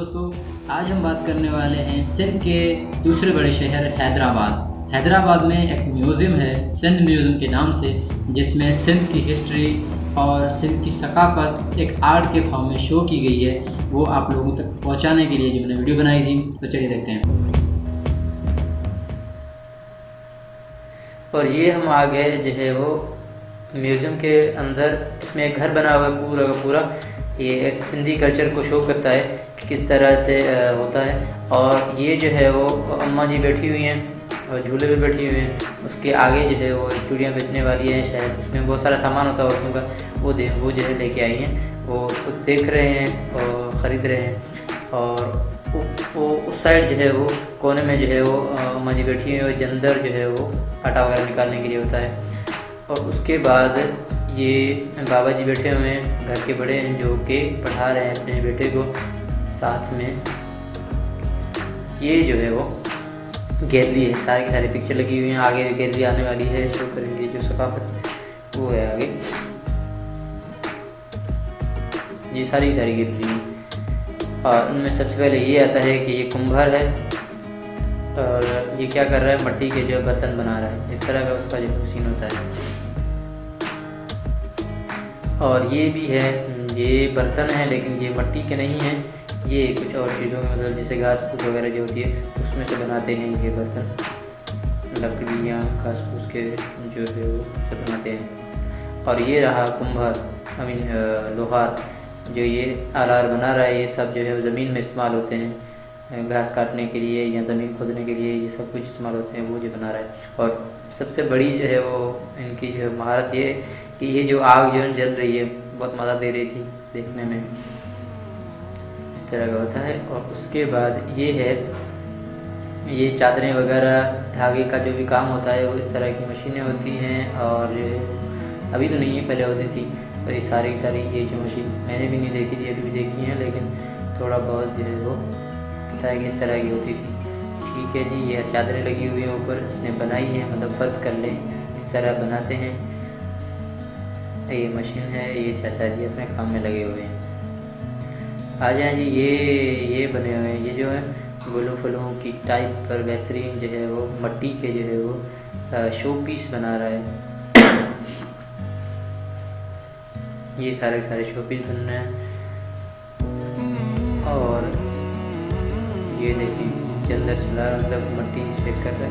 दोस्तों, आज हम बात करने वाले हैं सिंध के दूसरे बड़े शहर हैदराबाद। हैदराबाद में एक म्यूज़ियम है सिंध म्यूज़ियम के नाम से, जिसमें सिंध की हिस्ट्री और सिंध की सकाफत एक आर्ट के फॉर्म में शो की गई है। वो आप लोगों तक पहुंचाने के लिए जो मैंने वीडियो बनाई थी, तो चलिए देखते हैं। और ये हम आ गए जो है वो म्यूज़ियम के अंदर। इसमें एक घर बना हुआ है पूरा का पूरा। ये सिंधी कल्चर को शो करता है कि किस तरह से होता है। और ये जो है वो अम्मा जी बैठी हुई हैं और झूले पे बैठी हुई हैं। उसके आगे जो है वो चूड़ियाँ बेचने वाली हैं, शायद इसमें बहुत सारा सामान होता है औरतों का। वो जो है लेके आई हैं, वो देख रहे हैं और ख़रीद रहे हैं। और वो उस साइड जो है वो कोने में जो है वो अम्मा जी बैठी हुई है, और अंदर जो है वो आटा वगैरह निकालने के लिए होता है। और उसके बाद ये बाबा जी बैठे हुए हैं, घर के बड़े हैं, जो कि पढ़ा रहे हैं अपने बेटे को। साथ में ये जो है वो गैलरी है, सारी की सारी पिक्चर लगी हुई हैं। आगे गैलरी आने वाली है, शो करेंगे जो सकाफत वो है आगे। ये सारी की सारी गैलरी है। और उनमें सबसे पहले ये आता है कि ये कुम्हार है, और ये क्या कर रहा है, मिट्टी के जो बर्तन बना रहा है। इस तरह का उसका जो सीन होता है। और ये भी है, ये बर्तन है लेकिन ये मिट्टी के नहीं हैं, ये कुछ और चीज़ों में, मतलब जैसे घास फूस वगैरह जो होती है उसमें से बनाते हैं ये बर्तन। लकड़ियाँ घास फूस के जो है वो से बनाते हैं। और ये रहा कुम्हार, लोहार, जो ये आलार बना रहा है। ये सब जो है वो ज़मीन में इस्तेमाल होते हैं, घास काटने के लिए या ज़मीन खोदने के लिए, ये सब कुछ इस्तेमाल होते हैं। वो जो बना रहा है। और सबसे बड़ी जो है वो इनकी जो महारत ये कि ये जो आग जो है जल रही है, बहुत मज़ा दे रही थी देखने में। इस तरह का होता है। और उसके बाद ये है, ये चादरें वगैरह, धागे का जो भी काम होता है वो इस तरह की मशीनें होती हैं। और अभी तो नहीं है, पहले होती थी। और ये सारी ये जो मशीन मैंने भी नहीं देखी थी, अभी भी देखी है, लेकिन थोड़ा बहुत जो है वो पता है कि इस तरह की होती थी। ठीक है जी, ये चादरें लगी हुई हैं ऊपर, इसने बनाई है, मतलब फर्श कर लें इस तरह बनाते हैं। ये मशीन है, ये चाचा जी अपने काम में लगे हुए हैं। आ जाए जी, ये बने हुए हैं, ये जो है गुलों फलों की टाइप पर बेहतरीन जो है वो मिट्टी के जो है वो शो पीस बना रहा है। ये सारे शो पीस बन रहे हैं। और ये देखिए चंदर चला, मतलब मिट्टी से कर रहा है।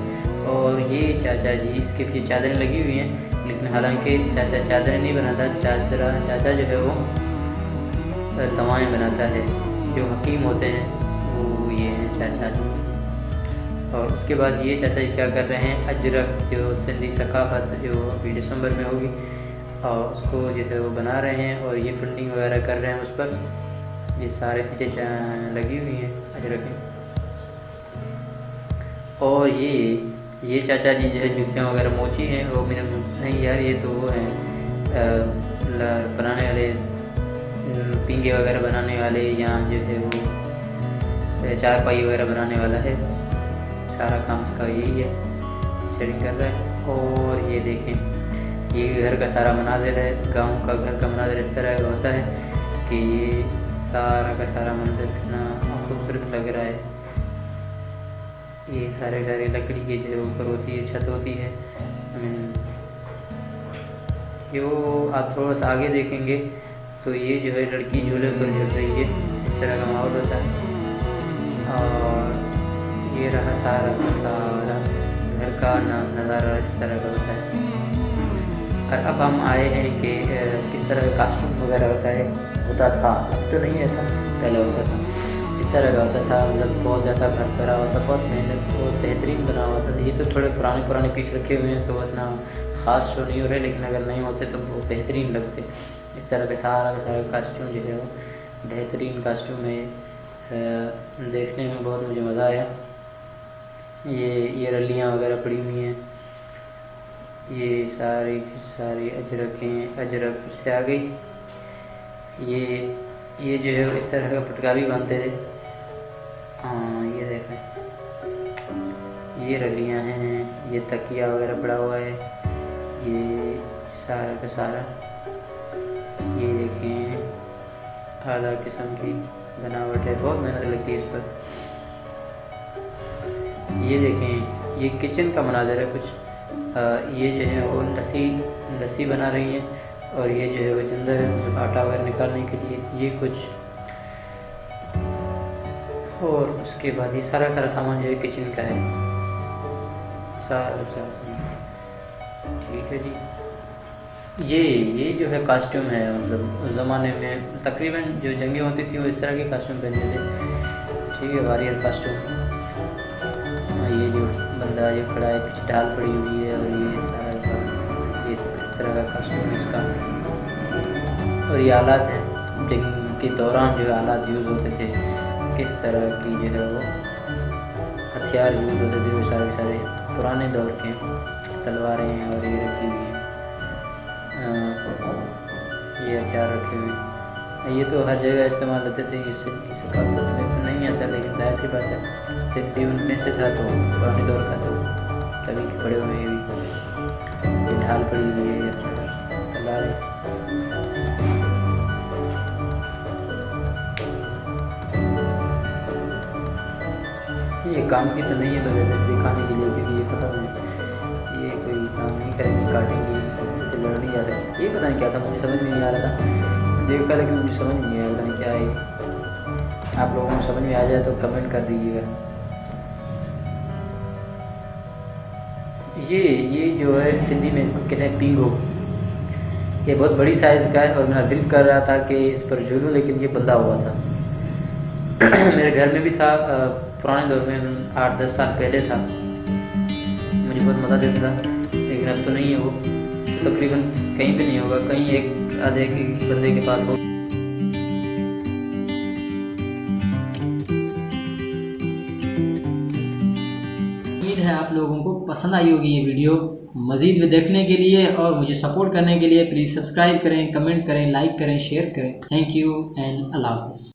और ये चाचा जी, इसके पीछे चादरें लगी हुई हैं, लेकिन हालांकि चाचा चादरें नहीं बनाता। चाचा जो है वो दवाएं बनाता है। जो हकीम होते हैं वो ये हैं चाचा जी। और उसके बाद ये चाचा जी क्या कर रहे हैं, अजरक जो सिंधी सकाफत जो अभी दिसंबर में होगी, और उसको जो है वो बना रहे हैं। और ये प्रिंटिंग वगैरह कर रहे हैं उस पर। ये सारे पीछे लगी हुई हैं अजरक। और ये चाचा जी जो है जूतियाँ वगैरह मोची हैं, वो मेरे नहीं यार, ये तो वो हैं बनाने वाले, पींगे वगैरह बनाने वाले, यहाँ जो है वो चारपाई वगैरह बनाने वाला है। सारा काम इसका यही है, सेटिंग कर रहा है। और ये देखें, ये घर का सारा मनाजिर है, गांव का घर का मनाजिर इस तरह का होता है कि ये सारा का सारा मंजर कितना खूबसूरत लग रहा है। ये सारे लकड़ी के जो ऊपर होती है, छत होती है। जो आप थोड़ा सा आगे देखेंगे तो ये जो है लड़की झूले पर झूल रही है, इस तरह का माहौल होता है। और ये रहा सारा का सारा घर का नज़ारा इस तरह का होता है। और अब हम आए हैं कि किस तरह का कास्ट्यूम वगैरह होता था। अब तो नहीं ऐसा, पहले होता था, इस तरह का होता था। मतलब बहुत ज़्यादा घर करा हुआ था, बहुत मेहनत, बहुत बेहतरीन बना हुआ था। ये तो थोड़े पुराने पीस रखे हुए हैं, तो उतना ख़ास शो नहीं हो रहे, लेकिन अगर नहीं होते तो वो बेहतरीन लगते। इस तरह का सारा कास्ट्यूम जो है वो बेहतरीन कास्ट्यूम है। देखने में बहुत मुझे मज़ा आया। ये रलियाँ वगैरह पड़ी हुई हैं, ये सारी अजरक हैं, अजरक से आ गई। ये जो है इस तरह का पटका भी बांधते थे। हाँ, ये देखें, ये रलियाँ हैं, ये तकिया वगैरह पड़ा हुआ है, ये सारा का सारा। ये देखें आला किस्म की बनावट है, बहुत मेहनत लगती है इस पर। ये देखें, ये किचन का मनाज़र है कुछ। ये जो है वो लस्सी बना रही है, और ये जो है वो चंदर है मतलब आटा वगैरह निकालने के लिए, ये कुछ। और उसके बाद ये सारा सामान जो है किचन का है, सारा सामान। ठीक है जी। ये जो है कास्ट्यूम है, मतलब उस ज़माने में तकरीबन जो जंगें होती थी वो इस तरह के कास्ट्यूम पहनते थे। ठीक है, वॉरियर कास्ट्यूम। ये जो बंदा जो खड़ा है, पीछे ढाल पड़ी हुई है, और ये सारा इस तरह का कास्ट्यूम इसका। और ये आलात हैं जंग के दौरान जो आलात यूज़ होते थे, किस तरह की जो है वो हथियार यूज़ होते थे, वो सारे पुराने दौर के तलवारें हैं, और ये रखी हुई हैं, ये हथियार रखे हुए हैं। ये तो हर जगह इस्तेमाल होते थे। इससे काफ़ी तो नहीं आता, लेकिन जाहिर सी बात है सिंधी उनमें से था, तो पुराने दौर का, तो कभी के पड़े हुए भी। ये ढाल पड़ी हुई है, तलवार है। ये काम की तो नहीं है, तो जैसे दिखाने के लिए, क्योंकि ये खत्म है, ये कोई काम नहीं करेंगे, काटेंगे, इससे लड़ नहीं जा रहा। ये पता नहीं क्या था, मुझे समझ में नहीं आ रहा था, देखा लेकिन मुझे समझ नहीं आया, पता नहीं क्या है। आप लोगों को समझ में आ जाए तो कमेंट कर दीजिएगा। ये जो है सिंधी में इसको कहते हैं पींगो। ये बहुत बड़ी साइज़ का है, और मेरा दिल कर रहा था कि इस पर झूलूं, लेकिन ये बंधा हुआ था। मेरे घर में भी था, पुराने दौर में 8-10 साल पहले था, मुझे बहुत मज़ा देता था, लेकिन अब तो नहीं है वो। तो तकरीबन कहीं भी नहीं होगा, कहीं एक आधे के बंदे के पास हो। उम्मीद है आप लोगों को पसंद आई होगी ये वीडियो। मज़ीद देखने के लिए और मुझे सपोर्ट करने के लिए प्लीज़ सब्सक्राइब करें, कमेंट करें, लाइक करें, शेयर करें। थैंक यू एंड अल्लाह हाफ़िज़।